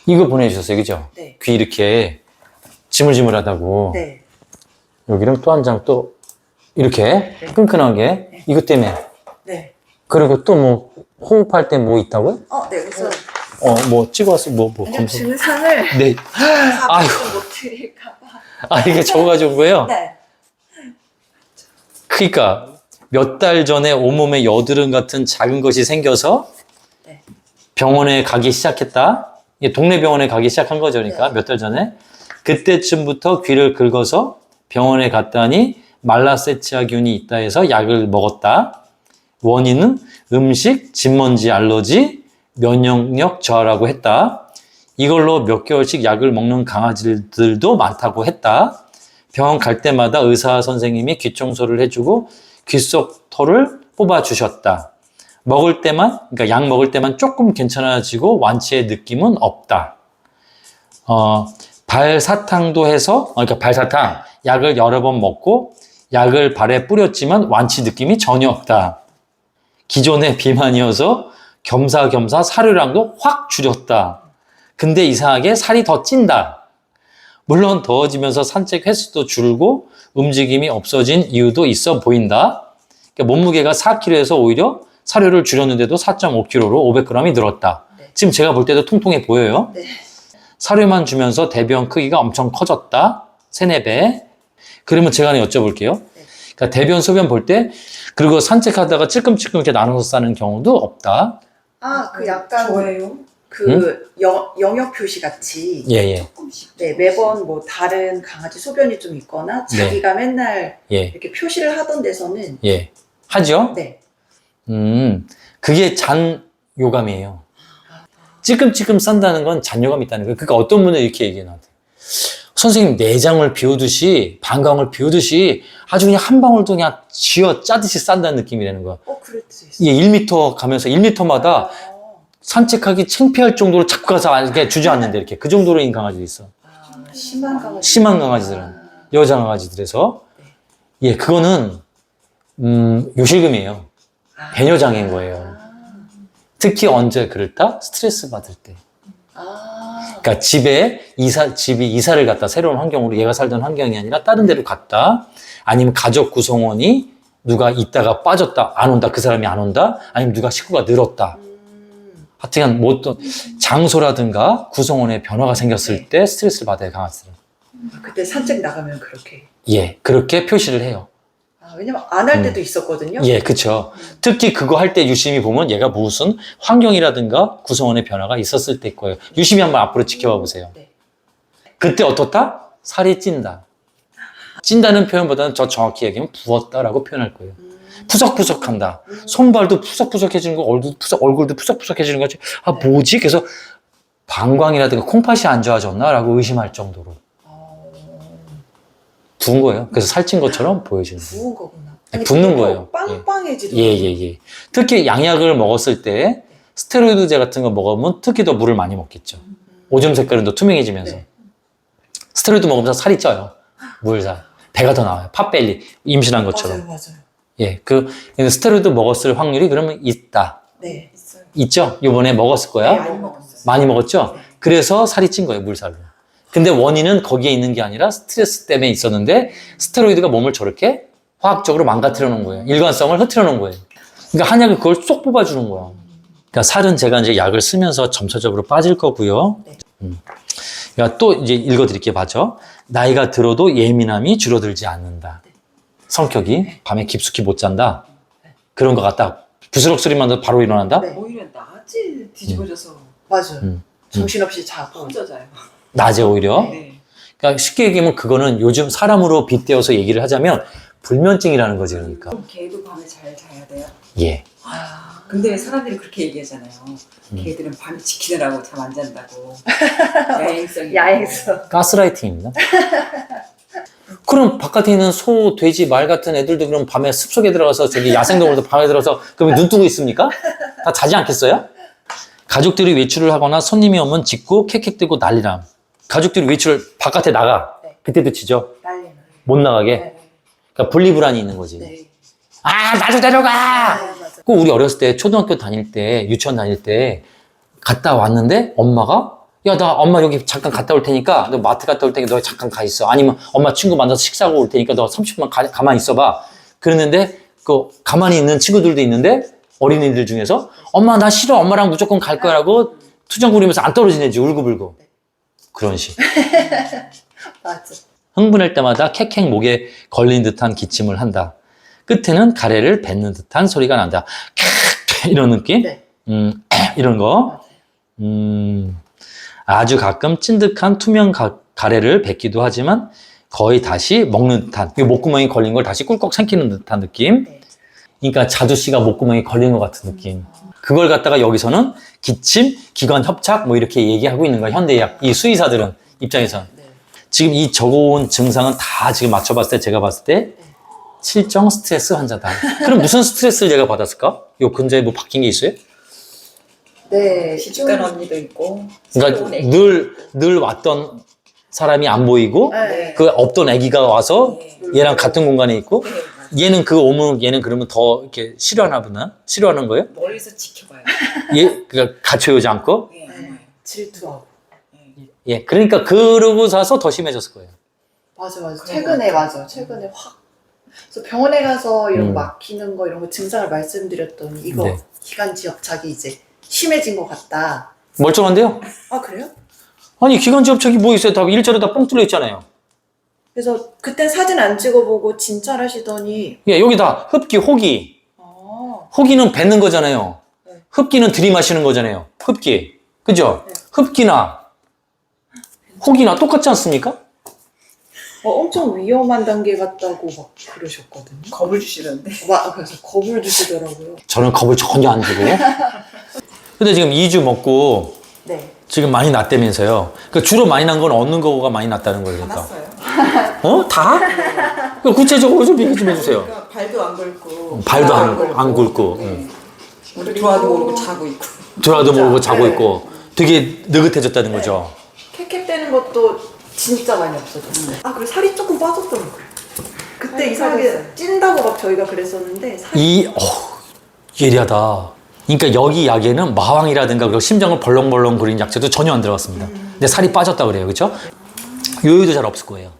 이거 보내주셨어요, 그죠? 네. 귀 이렇게 지물지물하다고. 네. 여기는 또 한 장 또 이렇게 네. 끈끈하게. 네. 이것 때문에. 네. 그리고 또 뭐 호흡할 때 뭐 있다고요? 네. 그래서 뭐 찍어왔어, 뭐 그냥 검사. 증상을 네. 다 아이고. 말씀 못 드릴까봐. 아, 이게 적어가지고 온 거예요? 네. 그러니까 몇 달 전에 온몸에 여드름 같은 작은 것이 생겨서 네. 병원에 가기 시작했다. 이게 동네 병원에 가기 시작한 거죠. 그러니까 네. 몇 달 전에. 그때쯤부터 귀를 긁어서 병원에 갔더니 말라세치아균이 있다 해서 약을 먹었다. 원인은 음식, 진먼지 알러지, 면역력 저하라고 했다. 이걸로 몇 개월씩 약을 먹는 강아지들도 많다고 했다. 병원 갈 때마다 의사 선생님이 귀 청소를 해주고 귀 속 털을 뽑아주셨다. 먹을 때만, 그러니까 약 먹을 때만 조금 괜찮아지고 완치의 느낌은 없다. 발사탕도 해서, 그러니까 발사탕, 약을 여러 번 먹고 약을 발에 뿌렸지만 완치 느낌이 전혀 없다. 기존에 비만이어서 겸사겸사 사료량도 확 줄였다. 근데 이상하게 살이 더 찐다. 물론 더워지면서 산책 횟수도 줄고 움직임이 없어진 이유도 있어 보인다. 그러니까 몸무게가 4kg에서 오히려 사료를 줄였는데도 4.5kg로 500g이 늘었다. 네. 지금 제가 볼 때도 통통해 보여요. 네. 사료만 주면서 대변 크기가 엄청 커졌다. 3, 4배. 그러면 제가 하나 여쭤볼게요. 네. 그러니까 대변, 소변 볼 때 그리고 산책하다가 찔끔찔끔 이렇게 나눠서 싸는 경우도 없다. 그 약간 좋아요. 영역 표시 같이 예, 예, 조금씩. 네, 매번 뭐 다른 강아지 소변이 좀 있거나 자기가 맨날 예, 이렇게 표시를 하던 데서는 예. 하죠? 네. 그게 잔요감이에요. 찔끔찔끔 싼다는 건 잔요감이 있다는 거예요. 그러니까 어떤 분은 이렇게 얘기해요, 나한테. 선생님, 내장을 비우듯이, 방광을 비우듯이 아주 그냥 한 방울도 그냥 쥐어 짜듯이 싼다는 느낌이라는 거야. 그럴 수 있어요. 이게 1m 가면서 1m마다 산책하기 창피할 정도로 자꾸 가서 이렇게 주저앉는데 이렇게 그 정도로인 강아지도 있어. 심한 강아지. 심한 강아지들은. 여자 강아지들에서. 예, 그거는, 요실금이에요. 배뇨장애인 거예요. 특히 언제 그럴까? 스트레스 받을 때. 그러니까 집이 이사를 갔다, 새로운 환경으로 얘가 살던 환경이 아니라 다른 데로 갔다, 아니면 가족 구성원이 누가 있다가 빠졌다, 안 온다, 그 사람이 안 온다, 아니면 누가 식구가 늘었다. 하여튼 뭐 어떤 장소라든가 구성원의 변화가 생겼을 때 스트레스를 받아요, 강아지들은. 그때 산책 나가면 그렇게. 예, 그렇게 표시를 해요. 왜냐면 안 할 때도 있었거든요. 예, 그쵸. 특히 그거 할 때 유심히 보면 얘가 무슨 환경이라든가 구성원의 변화가 있었을 때일 거예요. 유심히 한번 앞으로 지켜봐 보세요. 네. 그때 어떻다? 살이 찐다. 찐다는 표현보다는 더 정확히 얘기하면 부었다라고 표현할 거예요. 푸석푸석한다. 손발도 푸석푸석해지는 거, 얼굴도 푸석푸석해지는 거지. 뭐지? 그래서 방광이라든가 콩팥이 안 좋아졌나라고 의심할 정도로 부은 거예요. 그래서 살찐 것처럼 보여지는 거예요. 부은 거구나. 아니, 붓는 거예요. 빵빵해지더라고요. 예. 특히 양약을 먹었을 때 스테로이드제 같은 거 먹으면 특히 더 물을 많이 먹겠죠. 오줌 색깔은 더 투명해지면서. 네. 스테로이드 먹으면서 살이 쪄요. 물살. 배가 더 나와요. 팥벨리. 임신한 것처럼. 맞아요. 예. 스테로이드 먹었을 확률이 그러면 있다. 네. 있어요. 있죠? 요번에 먹었을 거야. 네, 많이 먹었어요. 많이 먹었죠? 네. 그래서 살이 찐 거예요, 물살로. 근데 원인은 거기에 있는 게 아니라 스트레스 때문에 있었는데 스테로이드가 몸을 저렇게 화학적으로 망가뜨려 놓은 거예요. 일관성을 흐트려 놓은 거예요. 그러니까 한약이 그걸 쏙 뽑아주는 거야. 그러니까 살은 제가 이제 약을 쓰면서 점차적으로 빠질 거고요. 네. 그러니까 또 이제 읽어드릴게요. 봐죠. 나이가 들어도 예민함이 줄어들지 않는다. 성격이 밤에 깊숙이 못 잔다. 그런 것 같다. 부스럭 소리만 나도 바로 일어난다. 네. 오히려 낮에 뒤집어져서 맞아요. 정신없이 자고. 혼자자요. 낮에 오히려. 네. 그러니까 쉽게 얘기하면 그거는 요즘 사람으로 빗대어서 얘기를 하자면 불면증이라는 거지, 그러니까. 그럼 개도 밤에 잘 자야 돼요? 예. 근데 사람들이 그렇게 얘기하잖아요. 개들은 밤에 지키느라고 잠 안 잔다고. 야행성이. 야행성. 가스라이팅입니다. 그럼 바깥에 있는 소, 돼지, 말 같은 애들도 그럼 밤에 숲속에 들어가서 저기 야생동물도 밤에 들어가서 그러면 눈 뜨고 있습니까? 다 자지 않겠어요? 가족들이 외출을 하거나 손님이 오면 짖고 캑캑대고 난리남. 가족들이 외출을 바깥에 나가. 네. 그때도 짖어. 난리. 못 나가게. 네. 그러니까 분리불안이 있는 거지. 네. 나도 데려가! 맞아. 꼭 우리 어렸을 때 초등학교 다닐 때 유치원 다닐 때 갔다 왔는데 엄마가 야, 나 엄마 여기 잠깐 갔다 올 테니까, 너 마트 갔다 올 테니까 너 잠깐 가 있어. 아니면 엄마 친구 만나서 식사하고 올 테니까 너 30분만 가만히 있어봐. 그랬는데, 가만히 있는 친구들도 있는데, 어린이들 중에서, 엄마 나 싫어. 엄마랑 무조건 갈 거라고 투정 부리면서 안 떨어지네지. 울고불고. 그런 식. 맞아. 흥분할 때마다 캑캑 목에 걸린 듯한 기침을 한다. 끝에는 가래를 뱉는 듯한 소리가 난다. 이런 느낌? 네. 이런 거. 아주 가끔 찐득한 투명 가래를 뱉기도 하지만 거의 다시 먹는 듯한, 이 목구멍에 걸린 걸 다시 꿀꺽 삼키는 듯한 느낌. 네. 그러니까 자두씨가 목구멍에 걸린 것 같은 느낌. 그걸 갖다가 여기서는 기침, 기관 협착 뭐 이렇게 얘기하고 있는 거야. 현대의학, 이 수의사들은 입장에서는. 네. 지금 이 적어온 증상은 다 지금 맞춰봤을 때 제가 봤을 때 실정 스트레스 환자다. 그럼 무슨 스트레스를 얘가 받았을까? 요 근처에 뭐 바뀐 게 있어요? 네. 시집간 언니도 있고. 그러니까 새로운 애기. 늘 왔던 사람이 안 보이고 네. 그 없던 아기가 와서 네. 얘랑 같은 공간에 있고 네, 맞아요. 얘는 그 오면 얘는 그러면 더 이렇게 싫어하나 보나? 싫어하는 거예요? 멀리서 지켜봐요. 얘 그러니까 같이 오지 않고 네, 네. 정말. 질투하고. 네. 예 그러니까 그러고 나서 더 심해졌을 거예요. 맞아. 그런 최근에 것 같아요. 맞아. 최근에 확. 그래서 병원에 가서 이런 음. 막히는 거 이런 거 증상을 말씀드렸더니 이거 네. 기관지 협착이 이제 심해진 것 같다. 멀쩡한데요? 아 그래요? 아니 기관지 협착이 뭐 있어요? 다 일자로 다 뻥 뚫려 있잖아요. 그래서 그땐 사진 안 찍어보고 진찰하시더니 예 여기다 흡기, 호기. 아, 호기는 뱉는 거잖아요. 네. 흡기는 들이마시는 거잖아요. 흡기. 그죠? 네. 흡기나 호기나 똑같지 않습니까? 엄청 위험한 단계 같다고 막 그러셨거든요. 겁을 주시던데. 그래서 겁을 주시더라고요. 저는 겁을 전혀 안 주고. 근데 지금 2주 먹고 네. 지금 많이 났다면서요. 그러니까 주로 많이 난 건 얻는 거가 많이 났다는 거예요. 그러니까. 화났어요. 어? 다? 그 구체적으로 좀 얘기 좀 해주세요. 그러니까 발도 안 긁고. 발도 안 긁고. 굵고. 네. 우리 좋아도 모르고 자고 있고. 들어도 모르고 자고 네. 있고 되게 느긋해졌다는 거죠. 캑캑대는 것도 진짜 많이 없어졌어요. 아, 그리고 살이 조금 빠졌더라고요. 그때 살이 이상하게 빠졌어요. 찐다고 막 저희가 그랬었는데 살이 예리하다. 그러니까 여기 약에는 마왕이라든가 그리고 심장을 벌렁벌렁 거리는 약재도 전혀 안 들어갔습니다. 근데 살이 빠졌다 그래요. 그렇죠? 요요도 잘 없을 거예요.